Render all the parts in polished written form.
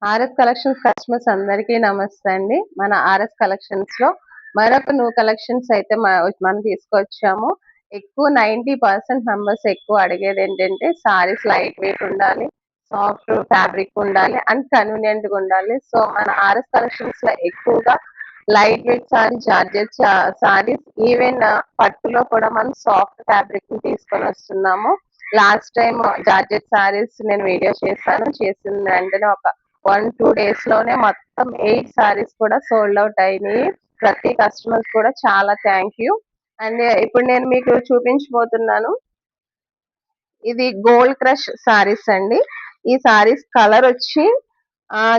RS collections customers అందరికీ నమస్తే అండి. మన ఆర్ఎస్ కలెక్షన్స్ లో మరొక న్యూ కలెక్షన్స్ అయితే మనం తీసుకొచ్చాము. ఎక్కువ 90% మెంబర్స్ ఎక్కువ అడిగేది ఏంటంటే సారీస్ లైట్ వెయిట్ ఉండాలి, సాఫ్ట్ ఫ్యాబ్రిక్ ఉండాలి అండ్ కన్వీనియంట్ గా ఉండాలి. సో మన ఆర్ఎస్ కలెక్షన్స్ లో ఎక్కువగా light weight sorry, georgette saris, even పట్టులో కూడా మనం సాఫ్ట్ ఫ్యాబ్రిక్ తీసుకొని వస్తున్నాము. లాస్ట్ టైం జార్జెట్ సారీస్ నేను వీడియో చేశాను. చేసిన వెంటనే ఒక 1-2 డేస్ లోనే మొత్తం 8 సారీస్ కూడా సోల్డ్ అవుట్ అయినాయి. ప్రతి కస్టమర్ కూడా చాలా థ్యాంక్ యూ. అండ్ ఇప్పుడు నేను మీకు చూపించబోతున్నాను. ఇది గోల్డ్ క్రష్ సారీస్ అండి. ఈ సారీస్ కలర్ వచ్చి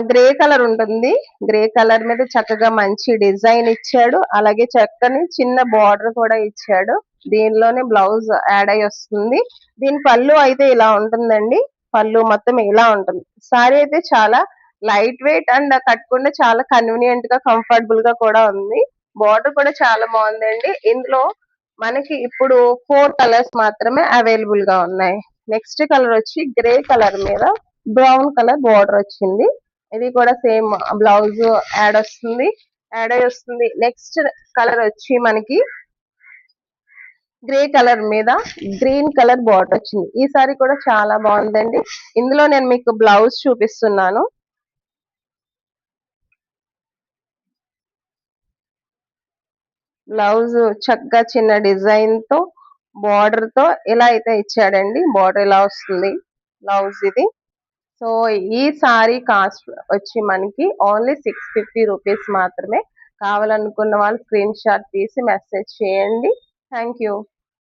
గ్రే కలర్ ఉంటుంది. గ్రే కలర్ మీద చక్కగా మంచి డిజైన్ ఇచ్చాడు. అలాగే చక్కని చిన్న బార్డర్ కూడా ఇచ్చాడు. దీనిలోనే బ్లౌజ్ యాడ్ అయి వస్తుంది. దీని పళ్ళు అయితే ఇలా ఉంటుందండి. పళ్ళు మొత్తం ఇలా ఉంటుంది. సారీ అయితే చాలా లైట్ వెయిట్ అండ్ కట్టుకుంటే చాలా కన్వీనియంట్ గా కంఫర్టబుల్ గా కూడా ఉంది. బార్డర్ కూడా చాలా బాగుందండి. ఇందులో మనకి ఇప్పుడు 4 కలర్స్ మాత్రమే అవైలబుల్ గా ఉన్నాయి. నెక్స్ట్ కలర్ వచ్చి గ్రే కలర్ మీద బ్రౌన్ కలర్ బార్డర్ వచ్చింది. ఇది కూడా సేమ్ బ్లౌజ్ యాడ్ అయి వస్తుంది. నెక్స్ట్ కలర్ వచ్చి మనకి గ్రే కలర్ మీద గ్రీన్ కలర్ బార్డర్ వచ్చింది. ఈ సారీ కూడా చాలా బాగుందండి. ఇందులో నేను మీకు బ్లౌజ్ చూపిస్తున్నాను. బ్లౌజ్ చక్కగా చిన్న డిజైన్ తో బార్డర్ తో ఇలా అయితే ఇచ్చాడండి. బార్డర్ ఇలా వస్తుంది బ్లౌజ్ ఇది. సో ఈ సారీ కాస్ట్ వచ్చి మనకి ఓన్లీ 650 రూపీస్ మాత్రమే. కావాలనుకున్న వాళ్ళు స్క్రీన్ షాట్ తీసి మెసేజ్ చేయండి. Thank you.